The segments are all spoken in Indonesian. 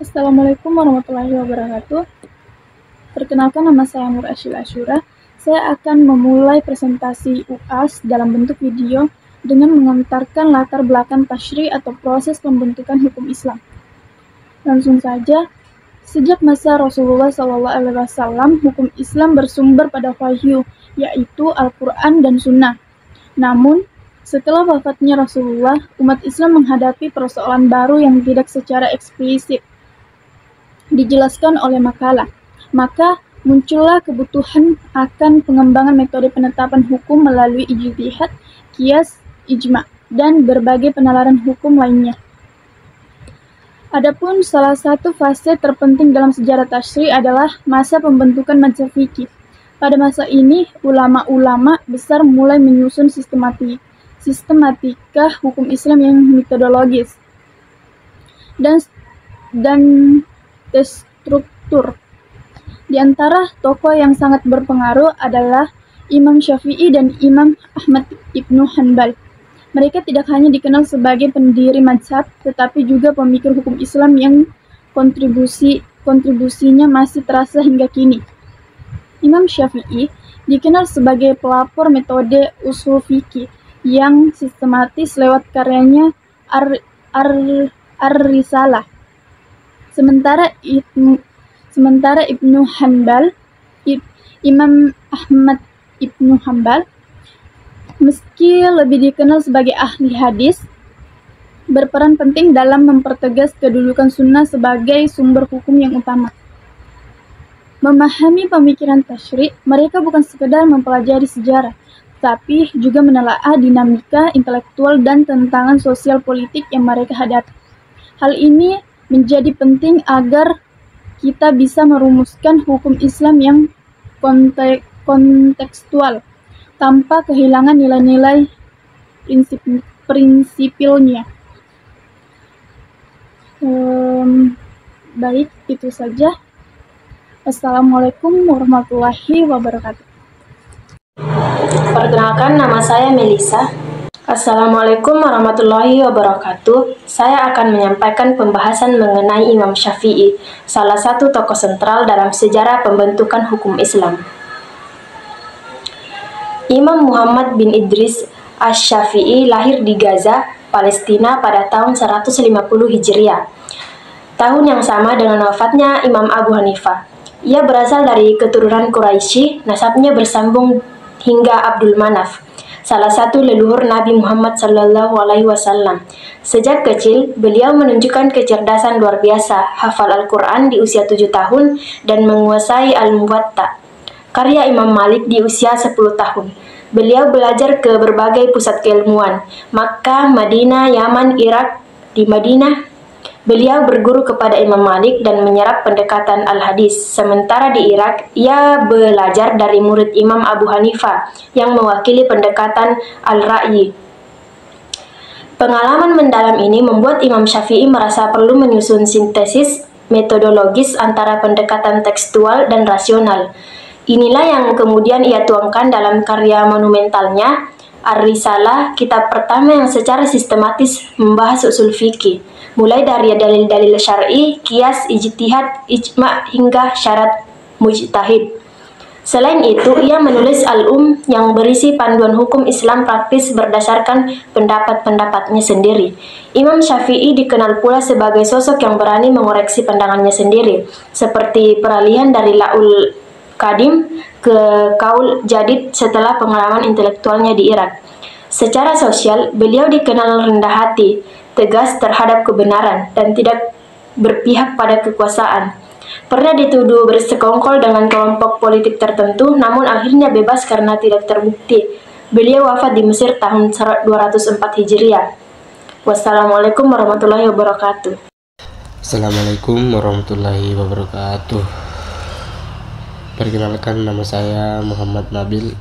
Assalamualaikum warahmatullahi wabarakatuh. Perkenalkan, nama saya Nur Ashil Ashura. Saya akan memulai presentasi UAS dalam bentuk video dengan mengantarkan latar belakang tasyri' atau proses pembentukan hukum Islam. Langsung saja, sejak masa Rasulullah SAW, hukum Islam bersumber pada wahyu, yaitu Al-Quran dan Sunnah. Namun, setelah wafatnya Rasulullah, umat Islam menghadapi persoalan baru yang tidak secara eksplisit dijelaskan oleh makalah. Maka muncullah kebutuhan akan pengembangan metode penetapan hukum melalui ijtihad, qiyas, ijma', dan berbagai penalaran hukum lainnya. Adapun salah satu fase terpenting dalam sejarah tasyri' adalah masa pembentukan mazhab fikih. Pada masa ini, ulama-ulama besar mulai menyusun sistematika hukum Islam yang metodologis dan terstruktur. Di antara tokoh yang sangat berpengaruh adalah Imam Syafi'i dan Imam Ahmad ibnu Hanbal. Mereka tidak hanya dikenal sebagai pendiri mazhab, tetapi juga pemikir hukum Islam yang kontribusinya masih terasa hingga kini. Imam Syafi'i dikenal sebagai pelopor metode usul fikih yang sistematis lewat karyanya Ar-Risalah. Sementara Ibnu Hanbal, Imam Ahmad ibnu Hanbal, meski lebih dikenal sebagai ahli hadis, berperan penting dalam mempertegas kedudukan sunnah sebagai sumber hukum yang utama. Memahami pemikiran tasyri', mereka bukan sekedar mempelajari sejarah, tapi juga menelaah dinamika intelektual dan tantangan sosial politik yang mereka hadapi. Hal ini menjadi penting agar kita bisa merumuskan hukum Islam yang kontekstual tanpa kehilangan nilai-nilai prinsipilnya. Baik, itu saja. Assalamualaikum warahmatullahi wabarakatuh. Perkenalkan, nama saya Melisa. Assalamualaikum warahmatullahi wabarakatuh. Saya akan menyampaikan pembahasan mengenai Imam Syafi'i, salah satu tokoh sentral dalam sejarah pembentukan hukum Islam. Imam Muhammad bin Idris Asy-Syafi'i lahir di Gaza, Palestina pada tahun 150 Hijriah, tahun yang sama dengan wafatnya Imam Abu Hanifah. Ia berasal dari keturunan Quraisy, nasabnya bersambung hingga Abdul Manaf, salah satu leluhur Nabi Muhammad SAW. Sejak kecil, beliau menunjukkan kecerdasan luar biasa, hafal Al-Quran di usia 7 tahun dan menguasai Al-Muwatta, karya Imam Malik, di usia 10 tahun. Beliau belajar ke berbagai pusat keilmuan, Makkah, Madinah, Yaman, Irak. Di Madinah, beliau berguru kepada Imam Malik dan menyerap pendekatan al-hadis. Sementara di Irak, ia belajar dari murid Imam Abu Hanifah yang mewakili pendekatan al-ra'yi. Pengalaman mendalam ini membuat Imam Syafi'i merasa perlu menyusun sintesis metodologis antara pendekatan tekstual dan rasional. Inilah yang kemudian ia tuangkan dalam karya monumentalnya, Ar-Risalah, kitab pertama yang secara sistematis membahas usul fikih, mulai dari dalil-dalil syar'i, qiyas, ijtihad, ijma' hingga syarat mujtahid. Selain itu, ia menulis Al-Um yang berisi panduan hukum Islam praktis berdasarkan pendapat-pendapatnya sendiri. Imam Syafi'i dikenal pula sebagai sosok yang berani mengoreksi pandangannya sendiri, seperti peralihan dari La'ul Qadim ke Qaul Jadid setelah pengalaman intelektualnya di Irak. Secara sosial, beliau dikenal rendah hati, tegas terhadap kebenaran, dan tidak berpihak pada kekuasaan. Pernah dituduh bersekongkol dengan kelompok politik tertentu, namun akhirnya bebas karena tidak terbukti. Beliau wafat di Mesir tahun 204 Hijriah. Wassalamualaikum warahmatullahi wabarakatuh. Assalamualaikum warahmatullahi wabarakatuh. Perkenalkan, nama saya Muhammad Nabil.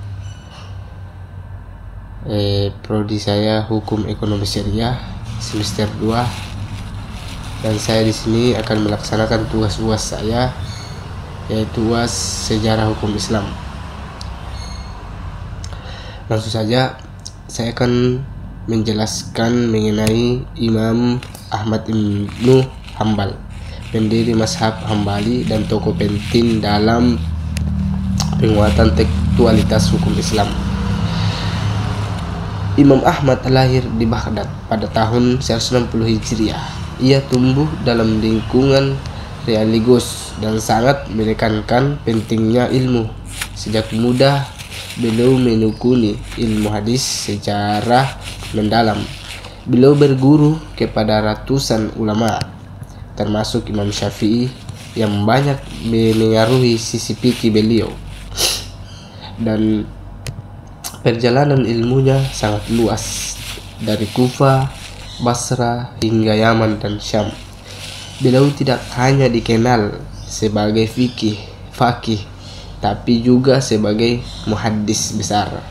Prodi saya Hukum Ekonomi Syariah semester 2, dan saya di sini akan melaksanakan tugas UAS saya, yaitu UAS Sejarah Hukum Islam. Langsung saja, saya akan menjelaskan mengenai Imam Ahmad ibnu Hanbal. pendiri mazhab Hambali dan tokoh penting dalam penguatan tekstualitas hukum Islam. Imam Ahmad lahir di Baghdad pada tahun 160 Hijriah. Ia tumbuh dalam lingkungan religius dan sangat menekankan pentingnya ilmu. Sejak muda, beliau menekuni ilmu hadis secara mendalam. Beliau berguru kepada ratusan ulama, termasuk Imam Syafi'i yang banyak mengaruhi sisi fikih beliau. Dan perjalanan ilmunya sangat luas, dari Kufa, Basra hingga Yaman dan Syam. Beliau tidak hanya dikenal sebagai faqih, tapi juga sebagai muhaddis besar.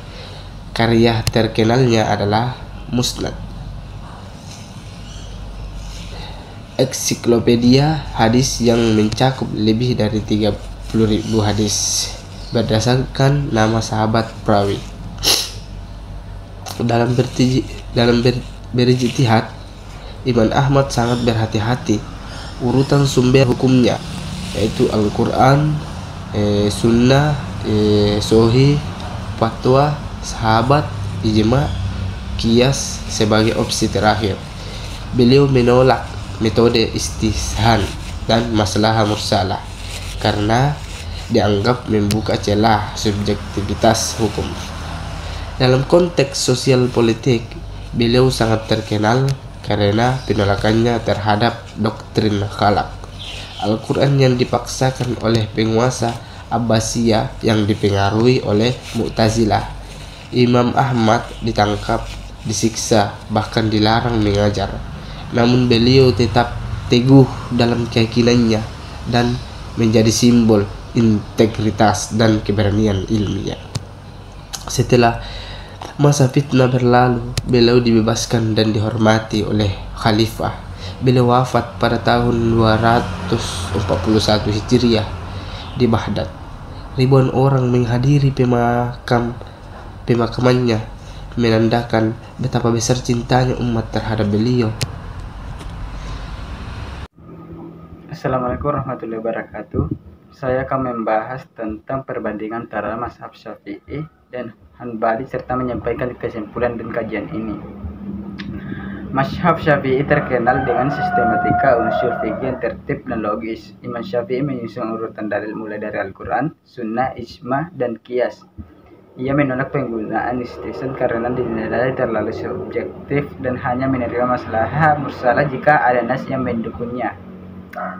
Karya terkenalnya adalah Musnad, ensiklopedia hadis yang mencakup lebih dari 30.000 hadis berdasarkan nama sahabat perawi. Dalam berijtihad, Imam Ahmad sangat berhati-hati urutan sumber hukumnya, yaitu Al-Quran, Sunnah, Sahih, Fatwa, Sahabat, Ijma, Qiyas sebagai opsi terakhir. Beliau menolak metode istihsan dan masalah mursalah karena dianggap membuka celah subjektivitas hukum. Dalam konteks sosial politik, beliau sangat terkenal karena penolakannya terhadap doktrin khalaq Al-Quran yang dipaksakan oleh penguasa Abbasiyah yang dipengaruhi oleh Mu'tazilah. Imam Ahmad ditangkap, disiksa, bahkan dilarang mengajar. Namun beliau tetap teguh dalam keyakinannya dan menjadi simbol integritas dan keberanian ilmiah. Setelah masa fitnah berlalu, beliau dibebaskan dan dihormati oleh khalifah. Beliau wafat pada tahun 241 Hijriah di Baghdad. Ribuan orang menghadiri pemakamannya, menandakan betapa besar cintanya umat terhadap beliau. Assalamualaikum warahmatullahi wabarakatuh. Saya akan membahas tentang perbandingan antara mazhab Syafi'i dan Hanbali serta menyampaikan kesimpulan dan kajian ini. Mazhab Syafi'i terkenal dengan sistematika unsur fikih yang tertib dan logis. Imam Syafi'i menyusun urutan dalil mulai dari Al-Quran, Sunnah, Ijma, dan Qiyas. Ia menolak penggunaan istihsan karena dinilai terlalu subjektif dan hanya menerima masalah mursalah jika ada nas yang mendukungnya.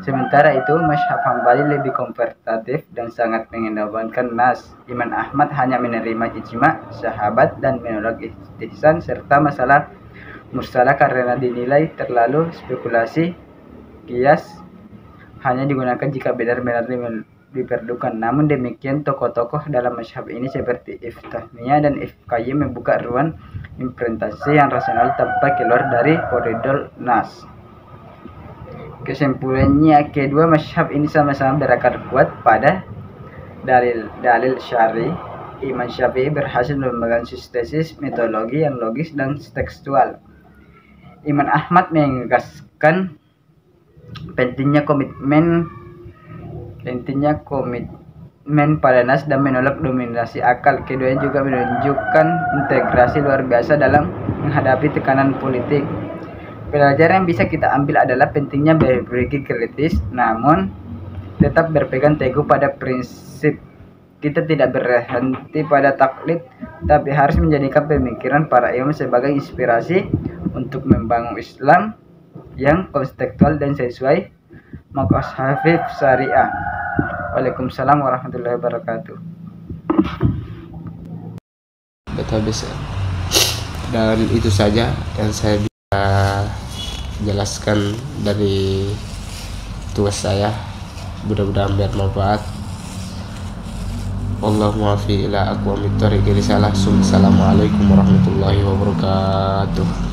Sementara itu, mazhab Hambali lebih konservatif dan sangat mengedepankan nas. Imam Ahmad hanya menerima ijma, sahabat, dan menolak istihsan serta masalah mursalah karena dinilai terlalu spekulasi. Qiyas hanya digunakan jika benar-benar diperlukan. Namun demikian, tokoh-tokoh dalam mazhab ini seperti Ibnu Taimiyah dan Ibnu Qayyim membuka ruang implementasi yang rasional tanpa keluar dari koridor nas. Kesimpulannya, kedua mazhab ini sama-sama berakar kuat pada dalil syar'i. Imam Syafi'i berhasil membangun sintesis metodologi yang logis dan tekstual. Imam Ahmad menegaskan pentingnya komitmen pada nas dan menolak dominasi akal. Keduanya juga menunjukkan integrasi luar biasa dalam menghadapi tekanan politik. Pelajaran yang bisa kita ambil adalah pentingnya berpikir kritis, namun tetap berpegang teguh pada prinsip. Kita tidak berhenti pada taklid, tapi harus menjadikan pemikiran para imam sebagai inspirasi untuk membangun Islam yang kontekstual dan sesuai maqasid syariah. Waalaikumsalam warahmatullahi wabarakatuh. Betul besar. Dan itu saja yang saya jelaskan dari tugas saya. Mudah-mudahan bermanfaat. Allahumma fi ila aqwamit thariqi risalah. Assalamualaikum warahmatullahi wabarakatuh.